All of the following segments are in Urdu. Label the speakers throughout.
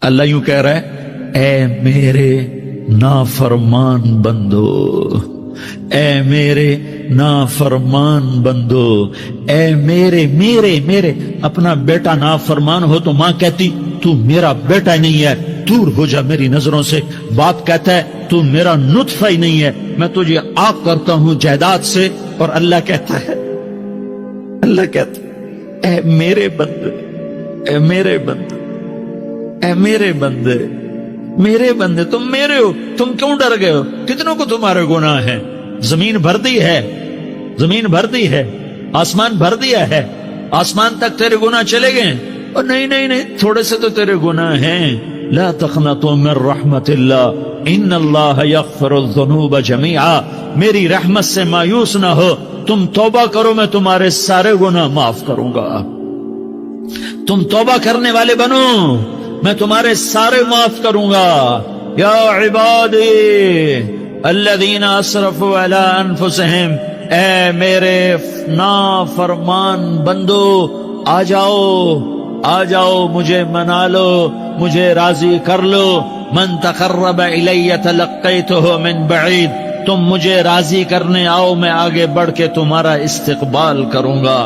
Speaker 1: اللہ یوں کہہ رہا ہے، اے میرے نافرمان بندو، اے میرے نافرمان بندو، اے میرے میرے میرے اپنا بیٹا نافرمان ہو تو ماں کہتی تو میرا بیٹا ہی نہیں ہے، دور ہو جا میری نظروں سے۔ باپ کہتا ہے تو میرا نطفہ ہی نہیں ہے، میں تجھے آگ کرتا ہوں جائیداد سے۔ اور اللہ کہتا ہے، اللہ کہتا ہے، اے میرے بندے، اے میرے بندے، اے میرے بندے، میرے بندے تم میرے ہو، تم کیوں ڈر گئے ہو؟ کتنوں کو تمہارے گناہ ہیں؟ زمین بھر دی ہے، زمین بھر دی ہے، آسمان بھر دیا ہے، آسمان تک تیرے گناہ چلے گئے۔ اور نہیں نہیں نہیں، تھوڑے سے تو تیرے گناہ ہیں۔ لا تقنطوا من رحمت اللہ ان اللہ یغفر الذنوب جمیعا، میری رحمت سے مایوس نہ ہو، تم توبہ کرو میں تمہارے سارے گناہ معاف کروں گا۔ تم توبہ کرنے والے بنو، میں تمہارے سارے معاف کروں گا۔ یا عبادی الذین اسرفوا علی انفسہم، اے میرے نافرمان بندو، آ جاؤ آ جاؤ، مجھے منا لو، مجھے راضی کر لو۔ من تقرب الی تلقیتہ من بعید، تم مجھے راضی کرنے آؤ، میں آگے بڑھ کے تمہارا استقبال کروں گا۔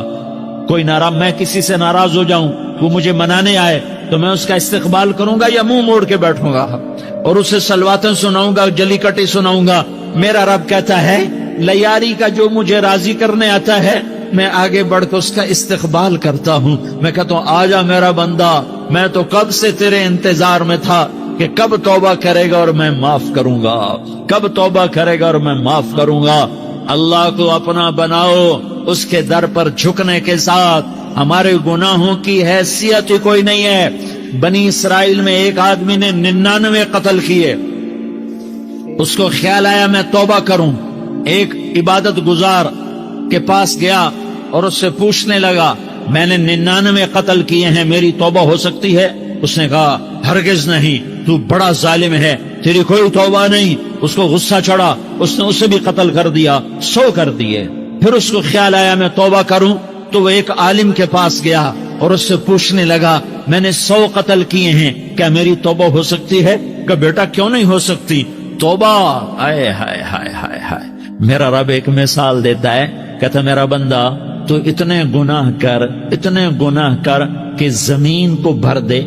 Speaker 1: کوئی ناراض، میں کسی سے ناراض ہو جاؤں، وہ مجھے منانے آئے تو میں اس کا استقبال کروں گا یا منہ موڑ کے بیٹھوں گا اور اسے سلواتیں سناؤں گا، جلی کٹی سناؤں گا؟ میرا رب کہتا ہے لیاری کا جو مجھے راضی کرنے آتا ہے میں آگے بڑھ کے اس کا استقبال کرتا ہوں۔ میں کہتا ہوں آجا میرا بندہ، میں تو کب سے تیرے انتظار میں تھا کہ کب توبہ کرے گا اور میں معاف کروں گا، کب توبہ کرے گا اور میں معاف کروں گا۔ اللہ کو اپنا بناؤ، اس کے در پر جھکنے کے ساتھ۔ ہمارے گناہوں کی حیثیت ہی کوئی نہیں ہے۔ بنی اسرائیل میں ایک آدمی نے 99 قتل کیے، اس کو خیال آیا میں توبہ کروں، ایک عبادت گزار کے پاس گیا اور اس سے پوچھنے لگا میں نے 99 قتل کیے ہیں، میری توبہ ہو سکتی ہے؟ اس نے کہا ہرگز نہیں، تو بڑا ظالم ہے، تیری کوئی توبہ نہیں۔ اس کو غصہ چڑھا، اس نے اسے بھی قتل کر دیا، 100 کر دیے۔ پھر اس کو خیال آیا میں توبہ کروں، تو وہ ایک عالم کے پاس گیا اور اس سے پوچھنے لگا میں نے 100 قتل کیے ہیں، کیا میری توبہ ہو سکتی ہے؟ کہ بیٹا کیوں نہیں ہو سکتی توبہ؟ آئے ہائے ہائے ہائے ہائے۔ میرا رب ایک مثال دیتا ہے، کہتا میرا بندہ تو اتنے گناہ کر، اتنے گناہ کر کہ زمین کو بھر دے،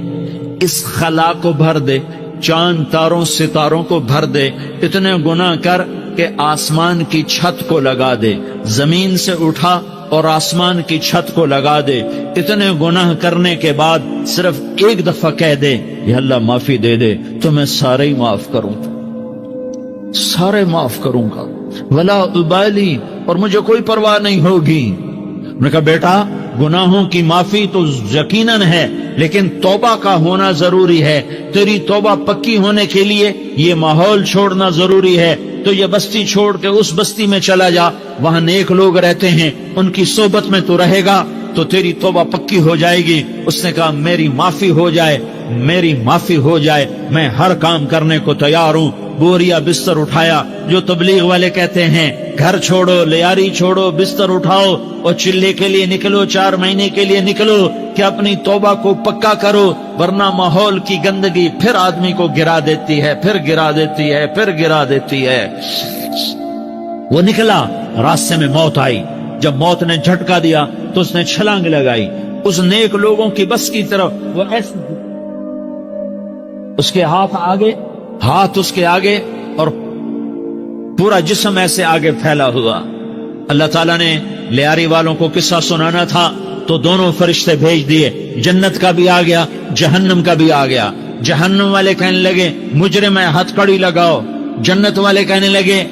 Speaker 1: اس خلا کو بھر دے، چاند تاروں ستاروں کو بھر دے، اتنے گناہ کر کہ آسمان کی چھت کو لگا دے، زمین سے اٹھا اور آسمان کی چھت کو لگا دے۔ اتنے گناہ کرنے کے بعد صرف ایک دفعہ کہہ دے یا اللہ معافی دے دے تو میں سارے ہی معاف کروں گا، سارے معاف کروں گا، ولا ابالی، اور مجھے کوئی پرواہ نہیں ہوگی۔ میں نے کہا بیٹا گناہوں کی معافی تو یقیناً ہے، لیکن توبہ کا ہونا ضروری ہے۔ تیری توبہ پکی ہونے کے لیے یہ ماحول چھوڑنا ضروری ہے۔ تو یہ بستی چھوڑ کے اس بستی میں چلا جا، وہاں نیک لوگ رہتے ہیں، ان کی صحبت میں تو رہے گا تو تیری توبہ پکی ہو جائے گی۔ اس نے کہا میری معافی ہو جائے، میری معافی ہو جائے، میں ہر کام کرنے کو تیار ہوں۔ بوریا بستر اٹھایا، جو تبلیغ والے کہتے ہیں گھر چھوڑو، لیاری چھوڑو، بستر اٹھاؤ اور چلے کے لیے نکلو، 4 مہینے کے لیے نکلو کہ اپنی توبہ کو پکا کرو، ورنہ ماحول کی گندگی پھر آدمی کو گرا دیتی ہے، پھر گرا دیتی ہے، پھر گرا دیتی ہے۔ وہ نکلا، راستے میں موت آئی، جب موت نے جھٹکا دیا تو اس نے چھلانگ لگائی اس نیک لوگوں کی بس کی طرف۔ وہ ایسے اس کے ہاتھ اس کے آگے اور پورا جسم ایسے آگے پھیلا ہوا۔ اللہ تعالیٰ نے لیاری والوں کو قصہ سنانا تھا تو دونوں فرشتے بھیج دیے، جنت کا بھی آ گیا، جہنم کا بھی آ گیا۔ جہنم والے کہنے لگے مجرم ہے، ہتھ کڑی لگاؤ۔ جنت والے کہنے لگے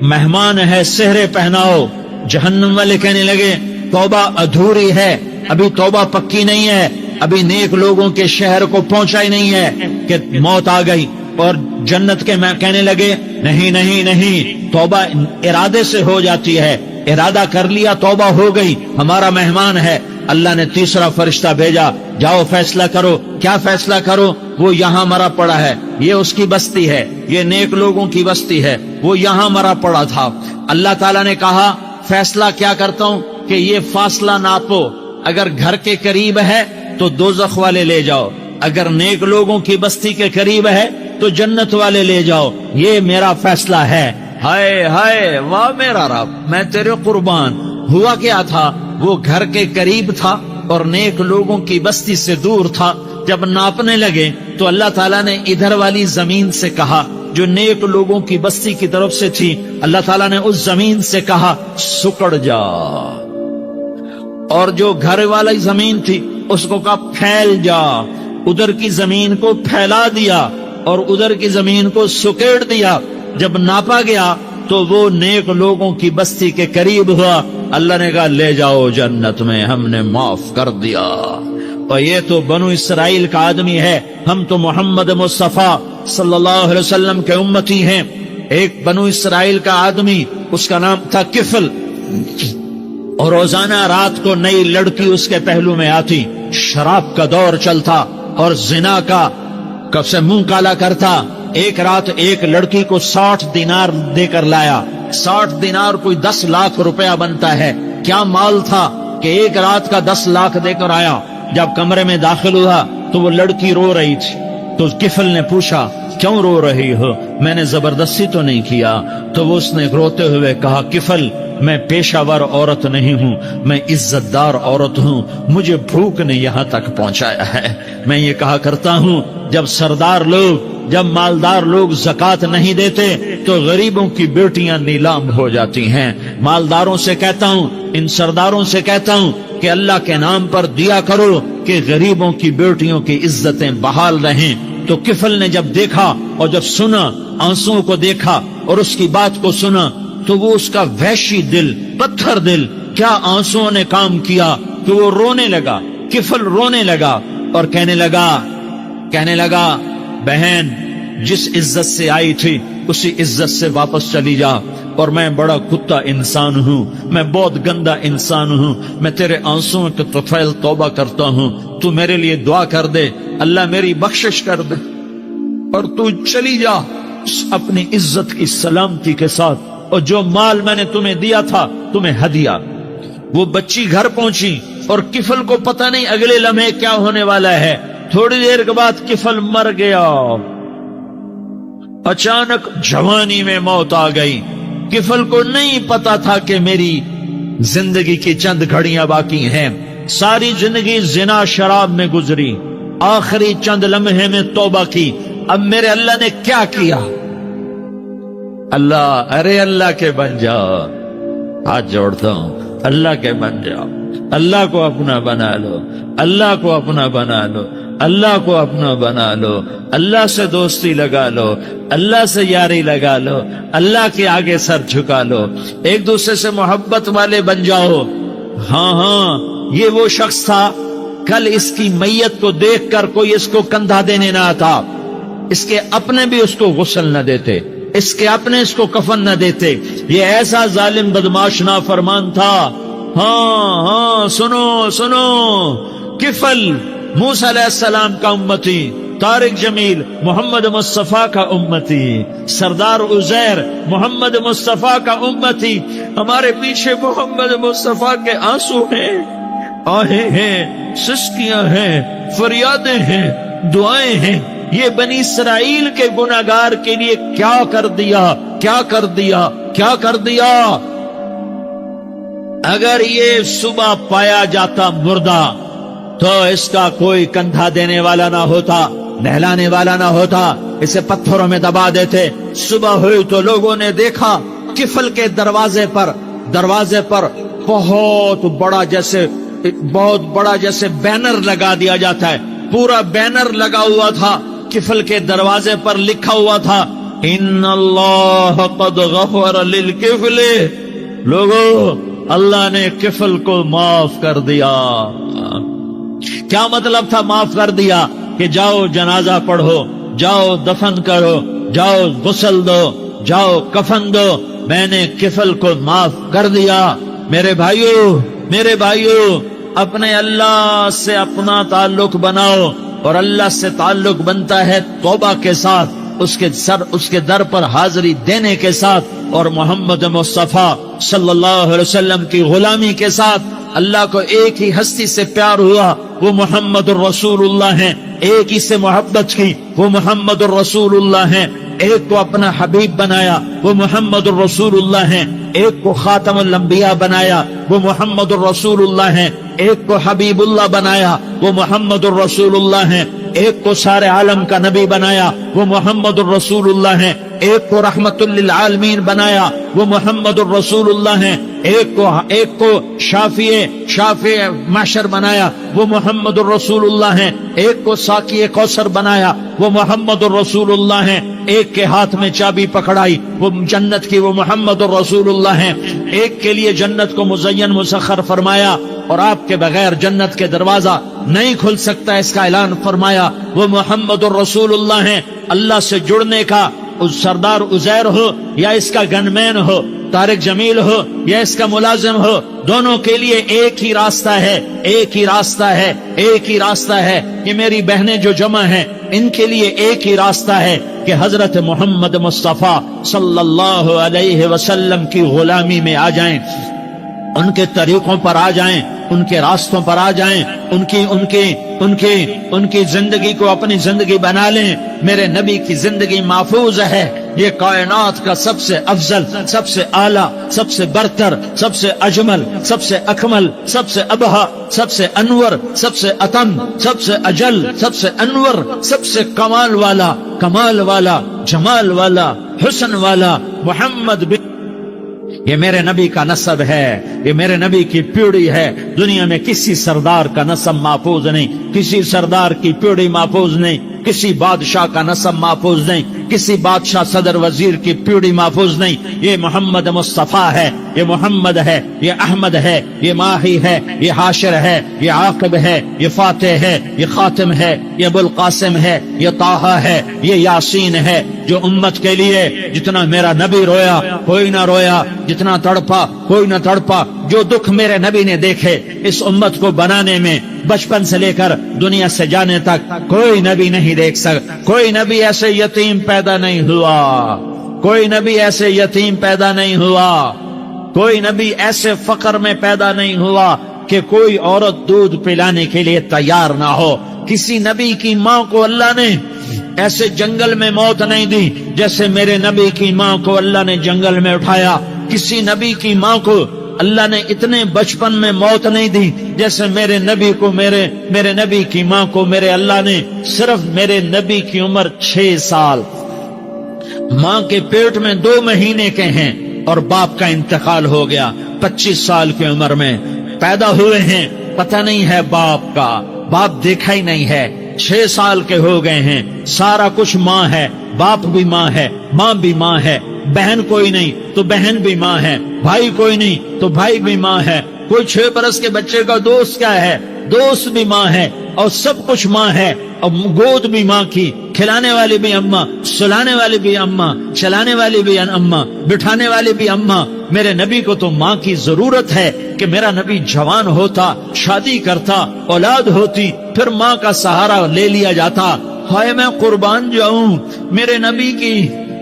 Speaker 1: مہمان ہے، سہرے پہناؤ۔ جہنم والے کہنے لگے توبہ ادھوری ہے، ابھی توبہ پکی نہیں ہے، ابھی نیک لوگوں کے شہر کو پہنچا ہی نہیں ہے کہ موت آ گئی۔ اور جنت کے میں کہنے لگے نہیں نہیں نہیں، توبہ ارادے سے ہو جاتی ہے، ارادہ کر لیا توبہ ہو گئی، ہمارا مہمان ہے۔ اللہ نے تیسرا فرشتہ بھیجا، جاؤ فیصلہ کرو۔ کیا فیصلہ کرو؟ وہ یہاں مرا پڑا ہے، یہ اس کی بستی ہے، یہ نیک لوگوں کی بستی ہے، وہ یہاں مرا پڑا تھا۔ اللہ تعالیٰ نے کہا فیصلہ کیا کرتا ہوں کہ یہ فاصلہ ناپو، اگر گھر کے قریب ہے تو دوزخ والے لے جاؤ، اگر نیک لوگوں کی بستی کے قریب ہے تو جنت والے لے جاؤ، یہ میرا فیصلہ ہے۔ ہائے ہائے واہ میرا رب، میں تیرے قربان۔ ہوا کیا تھا، وہ گھر کے قریب تھا اور نیک لوگوں کی بستی سے دور تھا۔ جب ناپنے لگے تو اللہ تعالیٰ نے ادھر والی زمین سے کہا جو نیک لوگوں کی بستی کی طرف سے تھی، اللہ تعالیٰ نے اس زمین سے کہا سکڑ جا، اور جو گھر والی زمین تھی اس کو کہا پھیل جا۔ ادھر کی زمین کو پھیلا دیا اور ادھر کی زمین کو سکیڑ دیا۔ جب ناپا گیا تو وہ نیک لوگوں کی بستی کے قریب ہوا۔ اللہ نے کہا لے جاؤ جنت میں، ہم نے معاف کر دیا۔ اور یہ تو بنو اسرائیل کا آدمی ہے، ہم تو محمد مصطفیٰ صلی اللہ علیہ وسلم کے امتی ہیں۔ ایک بنو اسرائیل کا آدمی، اس کا نام تھا کفل، اور روزانہ رات کو نئی لڑکی اس کے پہلو میں آتی، شراب کا دور چلتا اور زنا کا کب سے منہ کالا کرتا۔ ایک رات ایک لڑکی کو 60 دینار دے کر لایا۔ 60 دینار کوئی 10 لاکھ روپیہ بنتا ہے۔ کیا مال تھا کہ ایک رات کا 10 لاکھ دے کر آیا۔ جب کمرے میں داخل ہوا تو وہ لڑکی رو رہی تھی، تو کفل نے پوچھا کیوں رو رہی ہو، میں نے زبردستی تو نہیں کیا؟ تو وہ اس نے روتے ہوئے کہا کفل میں پیشہ ور عورت نہیں ہوں، میں عزت دار عورت ہوں، مجھے بھوک نے یہاں تک پہنچایا ہے۔ میں یہ کہا کرتا ہوں جب سردار لوگ، جب مالدار لوگ زکوٰۃ نہیں دیتے تو غریبوں کی بیٹیاں نیلام ہو جاتی ہیں۔ مالداروں سے کہتا ہوں، ان سرداروں سے کہتا ہوں کہ اللہ کے نام پر دیا کرو کہ غریبوں کی بیٹیوں کی عزتیں بحال رہیں۔ تو کفل نے جب دیکھا اور جب سنا، آنسوؤں کو دیکھا اور اس کی بات کو سنا، تو وہ اس کا وحشی دل، پتھر دل، کیا آنسوؤں نے کام کیا کہ وہ رونے لگا۔ کفل رونے لگا اور کہنے لگا بہن جس عزت سے آئی تھی اسی عزت سے واپس چلی جا، اور میں بڑا کتا انسان ہوں، میں بہت گندا انسان ہوں، میں تیرے آنسوؤں کے طفیل توبہ کرتا ہوں، تو میرے لیے دعا کر دے، اللہ میری بخشش کر دے، اور تو چلی جا اپنی عزت کی سلامتی کے ساتھ، اور جو مال میں نے تمہیں دیا تھا تمہیں ہدیہ۔ وہ بچی گھر پہنچی اور کفل کو پتہ نہیں اگلے لمحے کیا ہونے والا ہے۔ تھوڑی دیر کے بعد کفل مر گیا، اچانک جوانی میں موت آ گئی۔ کفل کو نہیں پتا تھا کہ میری زندگی کی چند گھڑیاں باقی ہیں۔ ساری زندگی زنا شراب میں گزری، آخری چند لمحے میں توبہ کی۔ اب میرے اللہ نے کیا کیا؟ اللہ، ارے اللہ کے بن جاؤ، ہاتھ جوڑتا ہوں، اللہ کے بن جاؤ، اللہ کو اپنا بنا لو، اللہ کو اپنا بنا لو، اللہ کو اپنا بنا لو، اللہ سے دوستی لگا لو، اللہ سے یاری لگا لو، اللہ کے آگے سر جھکا لو، ایک دوسرے سے محبت والے بن جاؤ۔ ہاں یہ وہ شخص تھا، کل اس کی میت کو دیکھ کر کوئی اس کو کندھا دینے نہ آتا، اس کے اپنے بھی اس کو غسل نہ دیتے، اس کے اپنے اس کو کفن نہ دیتے۔ یہ ایسا ظالم بدماش نافرمان تھا۔ ہاں سنو، کفل موسیٰ علیہ السلام کا امتی، طارق جمیل محمد مصطفیٰ کا امتی، سردار عزیر محمد مصطفیٰ کا امتی۔ ہمارے پیچھے محمد مصطفیٰ کے آنسو ہیں، آہیں ہیں، سسکیاں ہیں، فریادیں ہیں، دعائیں ہیں۔ یہ بنی اسرائیل کے گناہگار کے لیے کیا کر دیا۔ اگر یہ صبح پایا جاتا مردہ تو اس کا کوئی کندھا دینے والا نہ ہوتا، نہلانے والا نہ ہوتا، اسے پتھروں میں دبا دیتے۔ صبح ہوئی تو لوگوں نے دیکھا کفل کے دروازے پر بہت بڑا جیسے بینر لگا دیا جاتا ہے، پورا بینر لگا ہوا تھا۔ کفل کے دروازے پر لکھا ہوا تھا ان اللہ قد غفر للکفل، لوگوں اللہ نے کفل کو معاف کر دیا۔ کیا مطلب تھا معاف کر دیا؟ کہ جاؤ جنازہ پڑھو، جاؤ دفن کرو، جاؤ غسل دو، جاؤ کفن دو، میں نے کفل کو معاف کر دیا۔ میرے بھائیو اپنے اللہ سے اپنا تعلق بناؤ، اور اللہ سے تعلق بنتا ہے توبہ کے ساتھ، اس کے در پر حاضری دینے کے ساتھ اور محمد مصطفیٰ صلی اللہ علیہ وسلم کی غلامی کے ساتھ اللہ کو ایک ہی ہستی سے پیار ہوا، وہ محمد الرسول اللہ ہیں، ایک ہی سے محبت کی، وہ محمد الرسول اللہ ہیں، ایک کو اپنا حبیب بنایا، وہ محمد الرسول اللہ ہیں، ایک کو خاتم الانبیاء بنایا، وہ محمد الرسول اللہ ہیں، ایک کو حبیب اللہ بنایا، وہ محمد الرسول اللہ ہیں، ایک کو سارے عالم کا نبی بنایا، وہ محمد الرسول اللہ ہیں، ایک کو رحمت للعالمین بنایا، وہ محمد الرسول اللہ ہیں، ایک کو شافع محشر بنایا، وہ محمد الرسول اللہ ہیں، ایک کو ساقی کوثر بنایا، وہ محمد الرسول اللہ ہیں، ایک کے ہاتھ میں چابی پکڑائی وہ جنت کی، وہ محمد الرسول اللہ ہیں، ایک کے لیے جنت کو مزین مسخر فرمایا اور آپ کے بغیر جنت کے دروازہ نہیں کھل سکتا اس کا اعلان فرمایا، وہ محمد الرسول اللہ ہیں۔ اللہ سے جڑنے کا سردار عزیر ہو یا اس کا گنمین ہو، طارق جمیل ہو یا اس کا ملازم ہو، دونوں کے لیے ایک ہی راستہ ہے، ایک ہی راستہ ہے، ایک ہی راستہ ہے۔ یہ میری بہنیں جو جمع ہیں ان کے لیے ایک ہی راستہ ہے کہ حضرت محمد مصطفیٰ صلی اللہ علیہ وسلم کی غلامی میں آ جائیں، ان کے طریقوں پر آ جائیں، ان کے راستوں پر آ جائیں، ان کی زندگی کو اپنی زندگی بنا لیں۔ میرے نبی کی زندگی محفوظ ہے، یہ کائنات کا سب سے افضل، سب سے اعلیٰ، سب سے برتر، سب سے اجمل، سب سے اکمل، سب سے ابہا، سب سے انور، سب سے اتم، سب سے اجل، سب سے انور، سب سے کمال والا، جمال والا، حسن والا محمد بن، یہ میرے نبی کا نسب ہے، یہ میرے نبی کی پیڑھی ہے۔ دنیا میں کسی سردار کا نسب محفوظ نہیں، کسی سردار کی پیڑھی محفوظ نہیں، کسی بادشاہ کا نسب محفوظ نہیں، کسی بادشاہ صدر وزیر کی پیڑھی محفوظ نہیں۔ یہ محمد مصطفیٰ ہے، یہ محمد ہے، یہ احمد ہے، یہ ماہی ہے، یہ حاشر ہے، یہ عاقب ہے، یہ فاتح ہے، یہ خاتم ہے، یہ ابو القاسم ہے، یہ طٰہٰ ہے، یہ یاسین ہے۔ جو امت کے لیے جتنا میرا نبی رویا کوئی نہ رویا، جتنا تڑپا کوئی نہ تڑپا، جو دکھ میرے نبی نے دیکھے اس امت کو بنانے میں، بچپن سے لے کر دنیا سے جانے تک کوئی نبی نہیں دیکھ سکتا۔ کوئی نبی ایسے یتیم پیدا نہیں ہوا، کوئی نبی ایسے یتیم پیدا نہیں ہوا، کوئی نبی ایسے فقر میں پیدا نہیں ہوا کہ کوئی عورت دودھ پلانے کے لیے تیار نہ ہو۔ کسی نبی کی ماں کو اللہ نے ایسے جنگل میں موت نہیں دی جیسے میرے نبی کی ماں کو اللہ نے جنگل میں اٹھایا۔ کسی نبی کی ماں کو اللہ نے اتنے بچپن میں موت نہیں دی جیسے میرے نبی کو، میرے نبی کی ماں کو میرے اللہ نے صرف میرے نبی کی عمر 6 سال، ماں کے پیٹ میں 2 مہینے کے ہیں اور باپ کا انتقال ہو گیا 25 سال کی عمر میں پیدا ہوئے ہیں، پتہ نہیں ہے باپ کا، باپ دیکھا ہی نہیں ہے، 6 سال کے ہو گئے ہیں، سارا کچھ ماں ہے، باپ بھی ماں ہے، ماں بھی ماں ہے، بہن کوئی نہیں تو بہن بھی ماں ہے، بھائی کوئی نہیں تو بھائی بھی ماں ہے، کوئی 6 برس کے بچے کا دوست کیا ہے، دوست بھی ماں ہے، اور سب کچھ ماں ہے، اور گود بھی ماں کی، کھلانے والی بھی اماں، سلانے والی بھی اماں، چلانے والی بھی اماں، بٹھانے والی بھی اماں۔ میرے نبی کو تو ماں کی ضرورت ہے کہ میرا نبی جوان ہوتا، شادی کرتا، اولاد ہوتی، پھر ماں کا سہارا لے لیا جاتا۔ ہائے میں قربان جاؤں، میرے نبی کی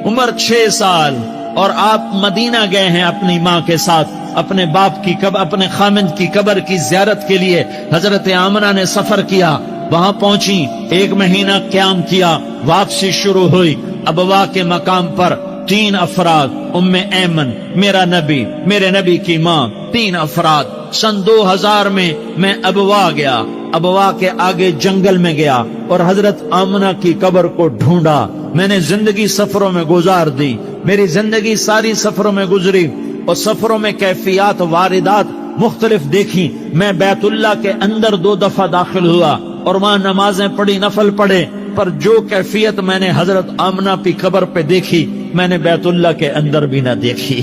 Speaker 1: عمر 6 سال اور آپ مدینہ گئے ہیں اپنی ماں کے ساتھ، اپنے باپ کی اپنے خامند کی قبر کی زیارت کے لیے حضرت آمنہ نے سفر کیا، وہاں پہنچی، 1 مہینہ قیام کیا، واپسی شروع ہوئی، ابوا کے مقام پر 3 افراد، ام ایمن، میرا نبی، میرے نبی کی ماں، 3 افراد۔ سن 2000 میں ابوا گیا، ابوا کے آگے جنگل میں گیا اور حضرت آمنہ کی قبر کو ڈھونڈا۔ میں نے زندگی سفروں میں گزار دی، میری زندگی ساری سفروں میں گزری، اور سفروں میں کیفیات واردات مختلف دیکھی۔ میں بیت اللہ کے اندر 2 دفعہ داخل ہوا اور وہاں نمازیں پڑھی، نفل پڑھے، پر جو کیفیت میں نے حضرت آمنہ کی قبر پہ دیکھی میں نے بیت اللہ کے اندر بھی نہ دیکھی،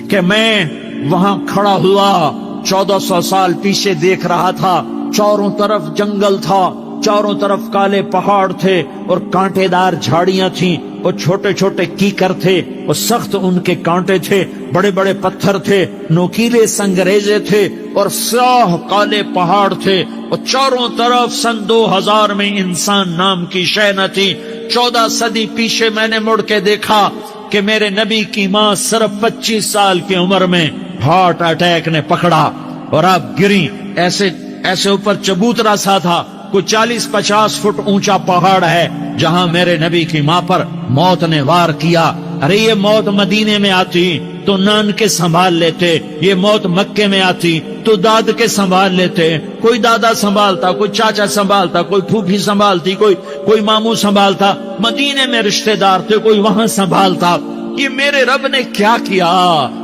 Speaker 1: کہ میں وہاں کھڑا ہوا 1400 سال پیچھے دیکھ رہا تھا، چاروں طرف جنگل تھا، چاروں طرف کالے پہاڑ تھے اور کانٹے دار جھاڑیاں تھیں اور چھوٹے چھوٹے کیکر تھے اور سخت ان کے کانٹے تھے، بڑے بڑے پتھر تھے، نوکیلے سنگریزے تھے اور سیاہ کالے پہاڑ تھے، اور چاروں طرف سن 2000 میں انسان نام کی شے نہ تھی، 14 صدی پیچھے میں نے مڑ کے دیکھا کہ میرے نبی کی ماں صرف 25 سال کی عمر میں ہارٹ اٹیک نے پکڑا اور آپ گری. ایسے اوپر چبوترا سا تھا. کوئی 40-50 فٹ اونچا پہاڑ ہے جہاں میرے نبی کی ماں پر موت نے وار کیا. ارے یہ موت مدینے میں آتی تو نان کے سنبھال لیتے, یہ موت مکے میں آتی تو داد کے سنبھال لیتے. کوئی دادا سنبھالتا, کوئی چاچا سنبھالتا, کوئی پھوپھی سنبھالتی, کوئی ماموں سنبھالتا. مدینے میں رشتہ دار تھے, کوئی وہاں سنبھالتا. یہ میرے رب نے کیا کیا؟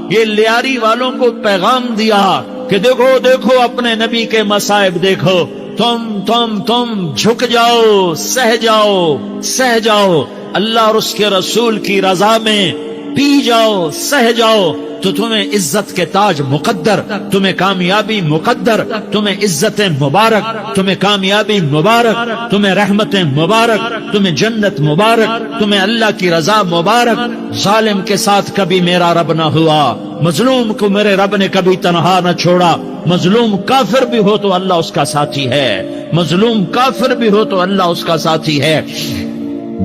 Speaker 1: یہ لیاری والوں کو پیغام دیا کہ دیکھو دیکھو اپنے نبی کے مصائب دیکھو. تم جھک جاؤ, سہ جاؤ اللہ اور اس کے رسول کی رضا میں, پی جاؤ, سہ جاؤ تو تمہیں عزت کے تاج مقدر, تمہیں کامیابی مقدر, تمہیں عزت مبارک, تمہیں کامیابی مبارک, تمہیں رحمت مبارک, تمہیں جنت مبارک, تمہیں اللہ کی رضا مبارک. ظالم کے ساتھ کبھی میرا رب نہ ہوا, مظلوم کو میرے رب نے کبھی تنہا نہ چھوڑا. مظلوم کافر بھی ہو تو اللہ اس کا ساتھی ہے, مظلوم کافر بھی ہو تو اللہ اس کا ساتھی ہے.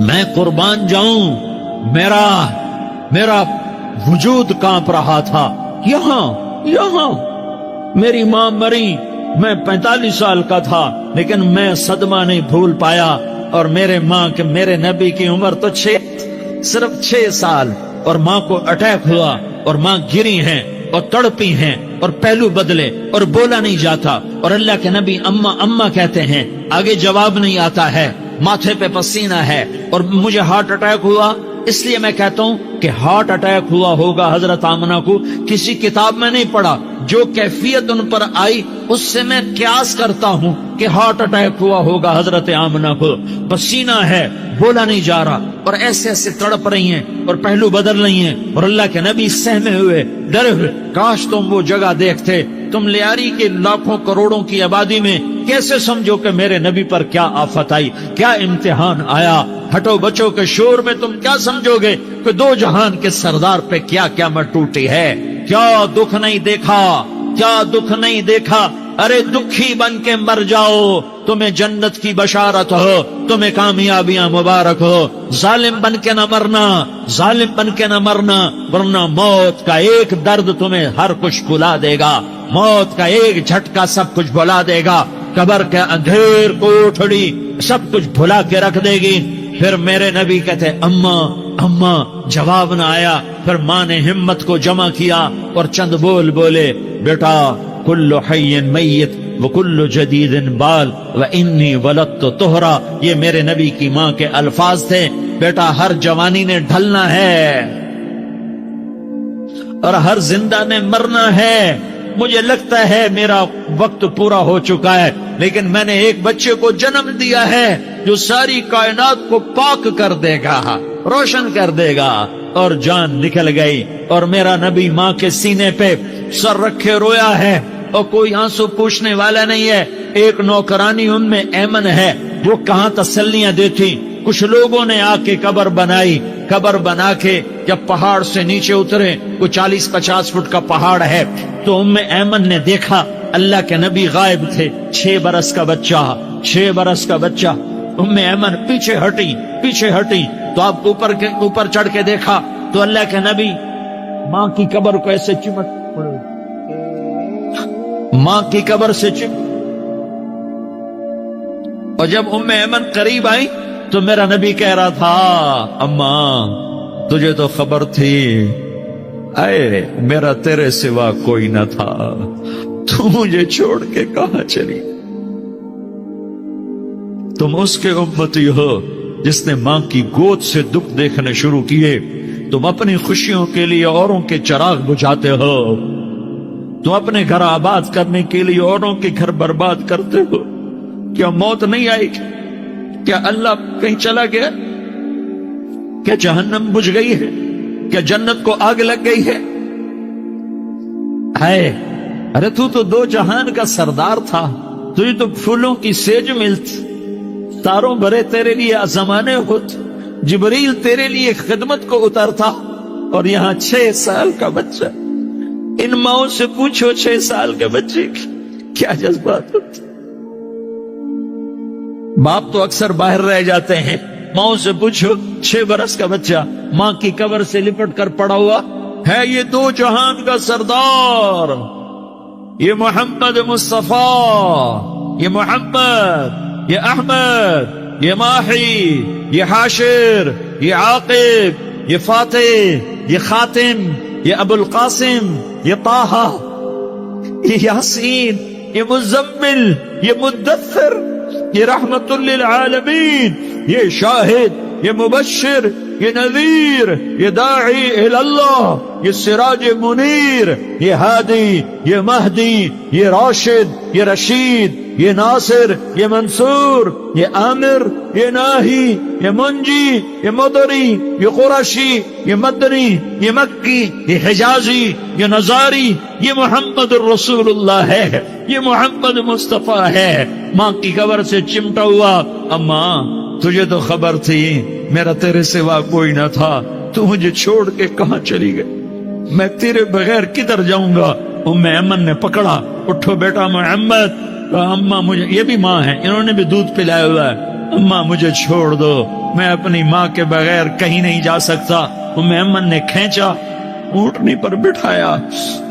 Speaker 1: میں قربان جاؤں, میرا وجود کانپ رہا تھا. یہاں میری ماں مری, میں 45 سال کا تھا, لیکن میں صدمہ نہیں بھول پایا. اور میرے نبی کی عمر تو صرف 6 سال, اور ماں کو اٹیک ہوا اور ماں گری ہیں اور تڑپی ہیں اور پہلو بدلے اور بولا نہیں جاتا. اور اللہ کے نبی اماں کہتے ہیں, آگے جواب نہیں آتا ہے, ماتھے پہ پسینہ ہے. اور مجھے ہارٹ اٹیک ہوا, اس لیے میں کہتا ہوں کہ ہارٹ اٹیک ہوا ہوگا حضرت آمنہ کو, کسی کتاب میں نہیں پڑھا. جو کیفیت ان پر آئی اس سے میں قیاس کرتا ہوں کہ ہارٹ اٹیک ہوا ہوگا حضرت آمنہ کو. پسینہ ہے, بولا نہیں جا رہا, اور ایسے تڑپ رہی ہیں اور پہلو بدل رہی ہیں. اور اللہ کے نبی سہمے ہوئے, ڈرے ہوئے. کاش تم وہ جگہ دیکھتے. تم لیاری کے لاکھوں کروڑوں کی آبادی میں کیسے سمجھو کہ میرے نبی پر کیا آفت آئی, کیا امتحان آیا. ہٹو بچوں کے شور میں تم کیا سمجھو گے کہ 2 جہان کے سردار پہ کیا قیامت ٹوٹی ہے. کیا دکھ نہیں دیکھا, کیا دکھ نہیں دیکھا. ارے دکھی بن کے مر جاؤ, تمہیں جنت کی بشارت ہو, تمہیں کامیابیاں مبارک ہو. ظالم بن کے نہ مرنا, ورنہ موت کا ایک درد تمہیں ہر کچھ بھلا دے گا, موت کا ایک جھٹکا سب کچھ بھلا دے گا. قبر کے اندھیر کوٹھڑی سب کچھ بھلا کے رکھ دے گی. پھر میرے نبی کہتے اماں, جواب نہ آیا. پھر ماں نے ہمت کو جمع کیا اور چند بول بولے, بیٹا کل حی میت وکل جدید بال وانی ولدت طہرا. یہ میرے نبی کی ماں کے الفاظ تھے. بیٹا ہر جوانی نے ڈھلنا ہے اور ہر زندہ نے مرنا ہے. مجھے لگتا ہے میرا وقت پورا ہو چکا ہے, لیکن میں نے ایک بچے کو جنم دیا ہے جو ساری کائنات کو پاک کر دے گا, روشن کر دے گا. اور جان نکل گئی, اور میرا نبی ماں کے سینے پہ سر رکھے رویا ہے, اور کوئی آنسو پوچھنے والا نہیں ہے. ایک نوکرانی ان میں ایمن ہے, وہ کہاں تسلیاں دیتی. کچھ لوگوں نے آ کے قبر بنائی, قبر بنا کے جب پہاڑ سے نیچے اترے, کوئی 40-50 فٹ کا پہاڑ ہے, تو ایمن نے دیکھا اللہ کے نبی غائب تھے. 6 برس کا بچہ. ایمن پیچھے ہٹی تو آپ اوپر چڑھ کے دیکھا تو اللہ کے نبی ماں کی قبر کو ایسے ماں کی قبر سے اور جب ایمن قریب آئی تو میرا نبی کہہ رہا تھا, اماں تجھے تو خبر تھی, اے میرا تیرے سوا کوئی نہ تھا, تو مجھے چھوڑ کے کہاں چلی. تم اس کے امتی ہو جس نے ماں کی گود سے دکھ دیکھنے شروع کیے. تم اپنی خوشیوں کے لیے اوروں کے چراغ بجھاتے ہو, تم اپنے گھر آباد کرنے کے لیے اوروں کے گھر برباد کرتے ہو. کیا موت نہیں آئی؟ کیا اللہ کہیں چلا گیا؟ کیا جہنم بجھ گئی ہے؟ کیا جنت کو آگ لگ گئی ہے؟ ارے تو 2 جہان کا سردار تھا, تجھے تو پھولوں کی سیج ملتی, تاروں بھرے تیرے لیے زمانے ہوتے, جبریل تیرے لیے خدمت کو اترتا, اور یہاں 6 سال کا بچہ. ان ماؤں سے پوچھو 6 سال کے بچے کی کیا جذبات ہوتے. باپ تو اکثر باہر رہ جاتے ہیں, ماں سے پوچھو 6 برس کا بچہ ماں کی قبر سے لپٹ کر پڑا ہوا ہے، یہ 2 جہان کا سردار، یہ محمد مصطفیٰ، یہ محمد، یہ احمد، یہ ماہی، یہ حاشر، یہ عاقب، یہ فاتح، یہ خاتم، یہ ابو القاسم، یہ طہ، یہ یاسین، یہ مزمل، یہ مدثر، یہ رحمت للعالمین، یہ شاہد، یہ مبشر، یہ نذیر، یہ داعی اللہ، یہ سراج منیر، یہ ہادی، یہ مہدی، یہ راشد، یہ رشید، یہ ناصر، یہ منصور، یہ عامر، یہ ناہی، یہ منجی، یہ مدری، یہ قرشی، یہ مدنی، یہ مکی، یہ حجازی، یہ نظاری، یہ محمد الرسول اللہ ہے، یہ محمد مصطفیٰ ہے۔ ماں کی قبر سے چمٹا ہوا، اماں تجھے تو خبر تھی میرا تیرے سوا کوئی نہ تھا، تو مجھے چھوڑ کے کہاں چلی گئی، میں تیرے بغیر کدھر جاؤں گا۔ ام ایمن نے پکڑا، اٹھو بیٹا محمد، اماں مجھے، یہ بھی ماں ہے، انہوں نے بھی دودھ پلایا ہوا ہے، اماں مجھے چھوڑ دو، میں اپنی ماں کے بغیر کہیں نہیں جا سکتا۔ ام ایمن نے کھینچا، اونٹنی پر بٹھایا،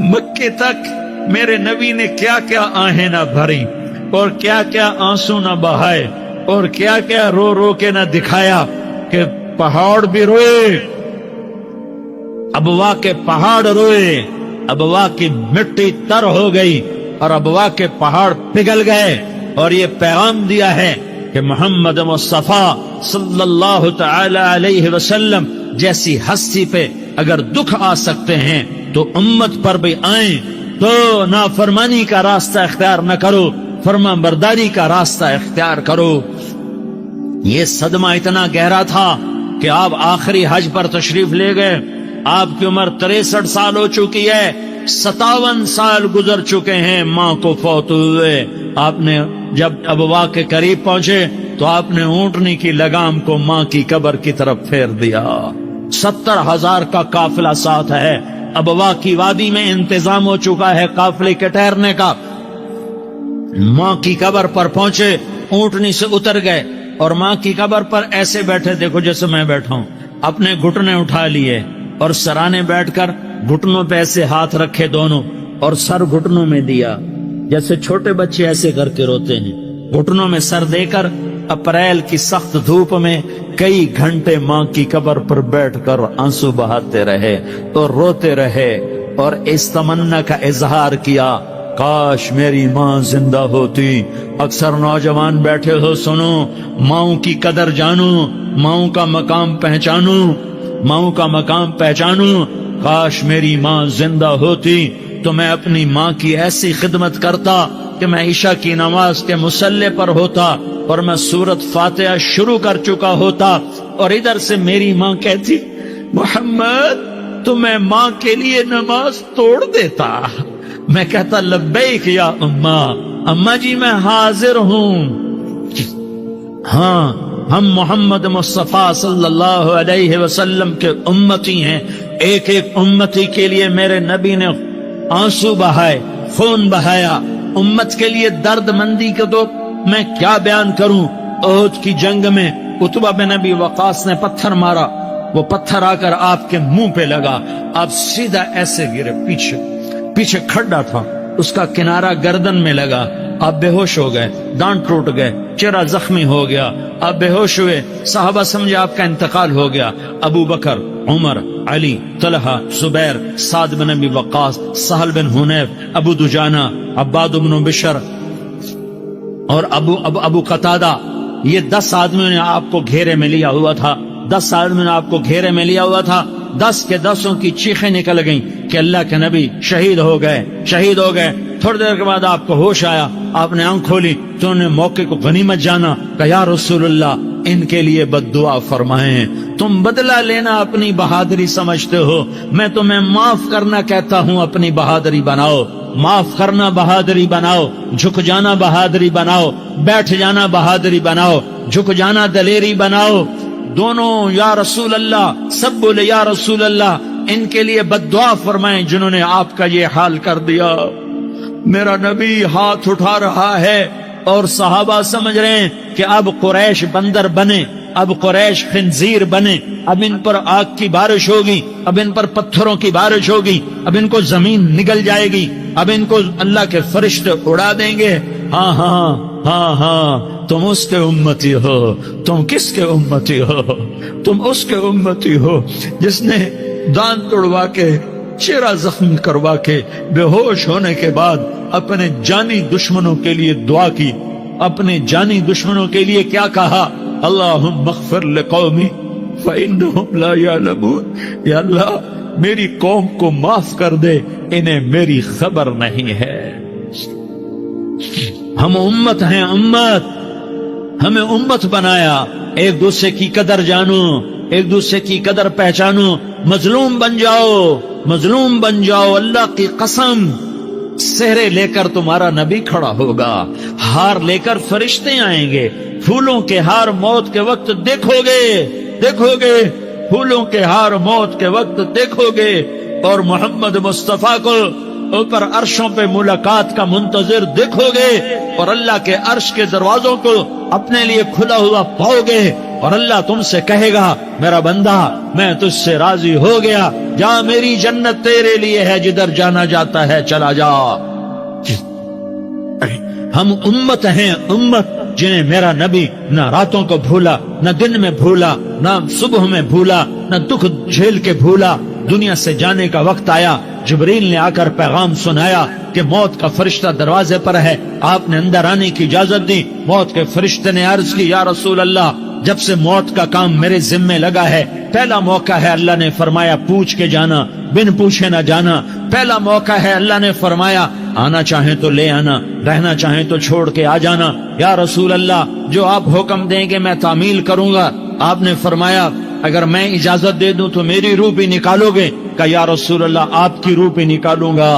Speaker 1: مکے تک میرے نبی نے کیا کیا آہیں نہ بھری اور کیا کیا آنسو نہ بہائے اور کیا کیا رو رو کے نہ دکھایا کہ پہاڑ بھی روئے، ابوا کے پہاڑ روئے، ابوا کی مٹی تر ہو گئی اور ابوا کے پہاڑ پگھل گئے، اور یہ پیغام دیا ہے کہ محمد مصطفیٰ صلی اللہ تعالی علیہ وسلم جیسی ہستی پہ اگر دکھ آ سکتے ہیں تو امت پر بھی آئیں، تو نافرمانی کا راستہ اختیار نہ کرو، فرما برداری کا راستہ اختیار کرو۔ یہ صدمہ اتنا گہرا تھا کہ آپ آخری حج پر تشریف لے گئے، آپ کی عمر 63 سال ہو چکی ہے، 57 سال گزر چکے ہیں ماں کو فوت ہوئے۔ آپ نے جب ابوا کے قریب پہنچے تو آپ نے اونٹنی کی لگام کو ماں کی قبر کی طرف پھیر دیا۔ 70,000 کا قافلہ ساتھ ہے، ابوا کی وادی میں انتظام ہو چکا ہے قافلے کے ٹھہرنے کا۔ ماں کی قبر پر پہنچے، اونٹنی سے اتر گئے اور ماں کی قبر پر ایسے بیٹھے، دیکھو جیسے میں بیٹھا ہوں، اپنے گھٹنے اٹھا لیے اور سرانے بیٹھ کر گھٹنوں پہ ایسے ہاتھ رکھے دونوں اور سر گھٹنوں میں دیا، جیسے چھوٹے بچے ایسے کر کے روتے ہیں، گھٹنوں میں سر دے کر اپریل کی سخت دھوپ میں کئی گھنٹے ماں کی قبر پر بیٹھ کر آنسو بہاتے رہے اور روتے رہے اور اس تمنا کا اظہار کیا، کاش میری ماں زندہ ہوتی۔ اکثر نوجوان بیٹھے ہو، سنو، ماؤں کی قدر جانو، ماؤں کا مقام پہچانو، ماؤں کا مقام پہچانو۔ کاش میری ماں زندہ ہوتی تو میں اپنی ماں کی ایسی خدمت کرتا کہ میں عشاء کی نماز کے مصلی پر ہوتا اور میں سورت فاتحہ شروع کر چکا ہوتا، اور ادھر سے میری ماں کہتی محمد تو میں ماں کے لیے نماز توڑ دیتا، میں کہتا لبیک یا اماں جی میں حاضر ہوں۔ ہاں، ہم محمد مصطفیٰ صلی اللہ علیہ وسلم کے امتی ہیں، ایک ایک امتی کے لیے میرے نبی نے آنسو بہائے، خون بہایا، امت کے لیے درد مندی کو تو میں کیا بیان کروں۔ احد کی جنگ میں عتبہ بن ابی وقاص نے پتھر مارا، وہ پتھر آ کر آپ کے منہ پہ لگا، آپ سیدھا ایسے گرے، پیچھے کھڈا تھا، اس کا کنارہ گردن میں لگا، آپ بے ہوش ہو گئے، دانت ٹوٹ گئے، چہرہ زخمی ہو گیا، آپ بے ہوش ہوئے، صحابہ سمجھے آپ کا انتقال ہو گیا۔ ابو بکر، عمر، علی، طلحہ، زبیر، سعد بن ابی وقاص، سہل بن حنیف، ابو دجانہ، عباد بن بشر اور ابو قتادہ، یہ 10 آدمیوں نے آپ کو گھیرے میں لیا ہوا تھا، 10 آدمیوں نے آپ کو گھیرے میں لیا ہوا تھا، 10 کے 10 کی چیخیں نکل گئیں کہ اللہ کے نبی شہید ہو گئے۔ تھوڑی دیر کے بعد آپ کو ہوش آیا، آپ نے آنکھ کھولی تو انہوں نے موقع کو غنیمت جانا کہ یا رسول اللہ ان کے لیے بد دعا فرمائیں، تم بدلہ لینا اپنی بہادری سمجھتے ہو، میں تمہیں معاف کرنا کہتا ہوں، اپنی بہادری بناؤ، معاف کرنا بہادری بناؤ، جھک جانا بہادری بناؤ، بیٹھ جانا بہادری بناؤ، جھک جانا دلیری بناؤ۔ دونوں یا رسول اللہ، سب بولے یا رسول اللہ، ان کے لیے بد دعا فرمائیں جنہوں نے آپ کا یہ حال کر دیا۔ میرا نبی ہاتھ اٹھا رہا ہے، اور صحابہ سمجھ رہے ہیں کہ اب قریش بندر بنے، اب قریش خنزیر بنے، اب ان پر آگ کی بارش ہوگی، اب ان پر پتھروں کی بارش ہوگی، اب ان کو زمین نگل جائے گی، اب ان کو اللہ کے فرشتے اڑا دیں گے۔ ہاں ہاں ہاں ہاں، تم اس کے امتی ہو۔ تم کس کے امتی ہو؟ تم اس کے امتی ہو جس نے دان توڑوا کے، چہرہ زخم کروا کے، بے ہوش ہونے کے بعد اپنے جانی دشمنوں کے لیے دعا کی، اپنے جانی دشمنوں کے لیے کیا کہا؟ اللہم اغفر لقومی فإنہم لا یعلمون، یا اللہ میری قوم کو معاف کر دے، انہیں میری خبر نہیں ہے۔ ہم امت ہیں، امت، ہمیں امت بنایا۔ ایک دوسرے کی قدر جانو، ایک دوسرے کی قدر پہچانو، مظلوم بن جاؤ، مظلوم بن جاؤ۔ اللہ کی قسم، سہرے لے کر تمہارا نبی کھڑا ہوگا، ہار لے کر فرشتے آئیں گے، پھولوں کے ہار موت کے وقت دیکھو گے، دیکھو گے، پھولوں کے ہار موت کے وقت دیکھو گے، اور محمد مصطفیٰ کو اوپر عرشوں پہ ملاقات کا منتظر دیکھو گے، اور اللہ کے عرش کے دروازوں کو اپنے لیے کھلا ہوا پاؤ گے، اور اللہ تم سے کہے گا میرا بندہ میں تجھ سے راضی ہو گیا، جا میری جنت تیرے لیے ہے، جدھر جانا جاتا ہے چلا جا۔ ہم امت ہیں، امت جنہیں میرا نبی نہ راتوں کو بھولا، نہ دن میں بھولا، نہ صبح میں بھولا، نہ دکھ جھیل کے بھولا۔ دنیا سے جانے کا وقت آیا، جبریل نے آ کر پیغام سنایا کہ موت کا فرشتہ دروازے پر ہے، آپ نے اندر آنے کی اجازت دی۔ موت کے فرشتے نے عرض کی یا رسول اللہ، جب سے موت کا کام میرے ذمے لگا ہے پہلا موقع ہے، اللہ نے فرمایا پوچھ کے جانا، بن پوچھے نہ جانا۔ پہلا موقع ہے، اللہ نے فرمایا آنا چاہیں تو لے آنا، رہنا چاہیں تو چھوڑ کے آ جانا۔ یا رسول اللہ جو آپ حکم دیں گے میں تعمیل کروں گا۔ آپ نے فرمایا اگر میں اجازت دے دوں تو میری روح بھی نکالو گے؟ کہا یا رسول اللہ آپ کی روح بھی نکالوں گا۔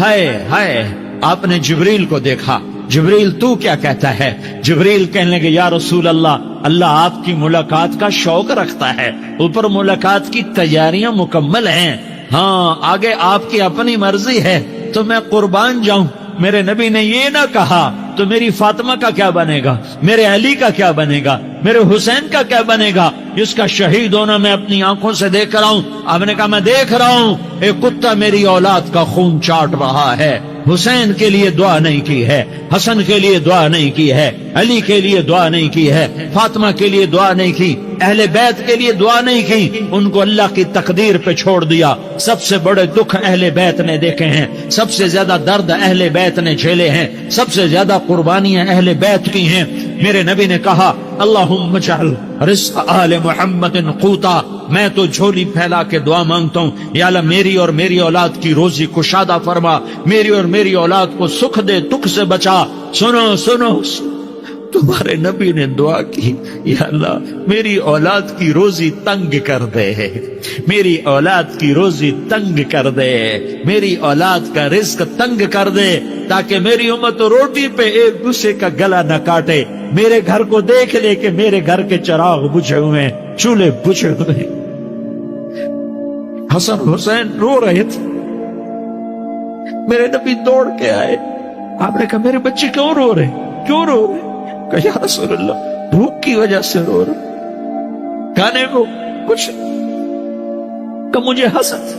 Speaker 1: ہائے ہائے، آپ نے جبریل کو دیکھا، جبریل تو کیا کہتا ہے؟ جبریل کہنے لگے یا رسول اللہ، اللہ آپ کی ملاقات کا شوق رکھتا ہے، اوپر ملاقات کی تیاریاں مکمل ہیں، ہاں آگے آپ کی اپنی مرضی ہے تو میں قربان جاؤں۔ میرے نبی نے یہ نہ کہا تو میری فاطمہ کا کیا بنے گا، میرے علی کا کیا بنے گا، میرے حسین کا کیا بنے گا، جس کا شہید ہونا میں اپنی آنکھوں سے دیکھ رہا ہوں۔ آپ نے کہا میں دیکھ رہا ہوں، ایک کتا میری اولاد کا خون چاٹ رہا ہے۔ حسین کے لیے دعا نہیں کی ہے، حسن کے لیے دعا نہیں کی ہے، علی کے لیے دعا نہیں کی ہے، فاطمہ کے لیے دعا نہیں کی، اہل بیت کے لیے دعا نہیں کی، ان کو اللہ کی تقدیر پہ چھوڑ دیا۔ سب سے بڑے دکھ اہل بیت نے دیکھے ہیں، سب سے زیادہ درد اہل بیت نے جھیلے ہیں، سب سے زیادہ قربانیاں اہل بیت کی ہیں۔ میرے نبی نے کہا اللہم اجعل رزق آل محمد قوتا، میں تو جھولی پھیلا کے دعا مانگتا ہوں یا اللہ میری اور میری اولاد کی روزی کشادہ فرما، میری اور میری اولاد کو سکھ دے، دکھ سے بچا۔ سنو سنو، تمہارے نبی نے دعا کی یا اللہ میری اولاد کی روزی تنگ کر دے، میری اولاد کی روزی تنگ کر دے، میری اولاد کا رزق تنگ کر دے، تاکہ میری امت روٹی پہ ایک دوسرے کا گلا نہ کاٹے، میرے گھر کو دیکھ لے کہ میرے گھر کے چراغ بجھے ہوئے ہیں، چولہے بجھے ہوئے ہیں۔ حسن حسین رو رہے تھے، میرے نبی دوڑ کے آئے، آپ نے کہا میرے بچے کیوں رو رہے، کیوں رو رہے؟ کہ یا رسول اللہ بھوک کی وجہ سے رو رہے، کھانے کو کچھ کہ مجھے حسد۔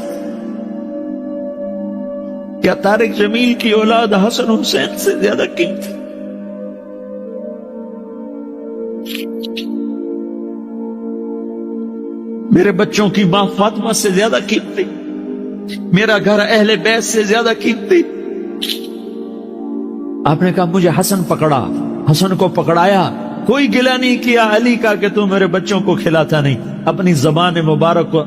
Speaker 1: کیا طارق جمیل کی اولاد حسن حسین سے زیادہ قیمتی؟ میرے بچوں کی ماں فاطمہ سے زیادہ قیمتی؟ میرا گھر اہل بیت سے زیادہ قیمتی؟ آپ نے کہا مجھے حسن پکڑا، حسن کو پکڑایا، کوئی گلہ نہیں کیا علی کا کہ تو میرے بچوں کو کھلاتا نہیں، اپنی زبان مبارک کو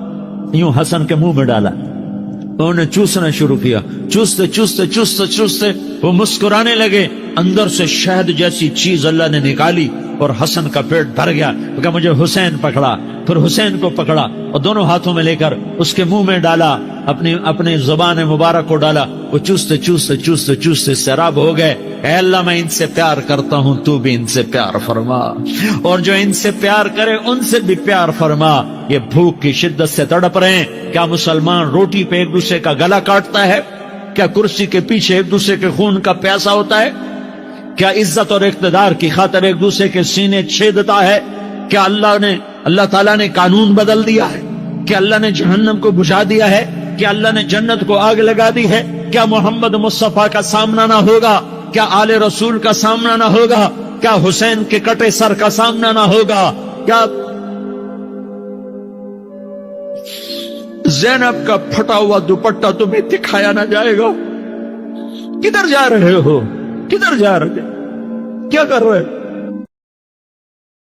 Speaker 1: یوں حسن کے منہ میں ڈالا، انہوں نے چوسنا شروع کیا، چوستے چوستے چوستے چوستے وہ مسکرانے لگے، اندر سے شہد جیسی چیز اللہ نے نکالی اور حسن کا پیٹ بھر گیا۔ کہا مجھے حسین پکڑا، پھر حسین کو پکڑا اور دونوں ہاتھوں میں لے کر اس کے منہ میں ڈالا، اپنی زبان مبارک کو ڈالا، وہ چوستے چوستے چوستے چوستے سیراب ہو گئے۔ اے اللہ میں ان سے پیار کرتا ہوں، تو بھی ان سے پیار فرما، اور جو ان سے پیار کرے ان سے بھی پیار فرما۔ یہ بھوک کی شدت سے تڑپ رہے ہیں، کیا مسلمان روٹی پہ ایک دوسرے کا گلا کاٹتا ہے؟ کیا کرسی کے پیچھے ایک دوسرے کے خون کا پیاسا ہوتا ہے؟ کیا عزت اور اقتدار کی خاطر ایک دوسرے کے سینے چھیدتا ہے؟ کیا اللہ تعالیٰ نے قانون بدل دیا ہے؟ کیا اللہ نے جہنم کو بجھا دیا ہے؟ کیا اللہ نے جنت کو آگ لگا دی ہے؟ کیا محمد مصطفیٰ کا سامنا نہ ہوگا؟ کیا آل رسول کا سامنا نہ ہوگا؟ کیا حسین کے کٹے سر کا سامنا نہ ہوگا؟ کیا زینب کا پھٹا ہوا دوپٹہ تمہیں دکھایا نہ جائے گا؟ کدھر جا رہے ہو؟ کدھر جا رہے؟ کیا کر رہے؟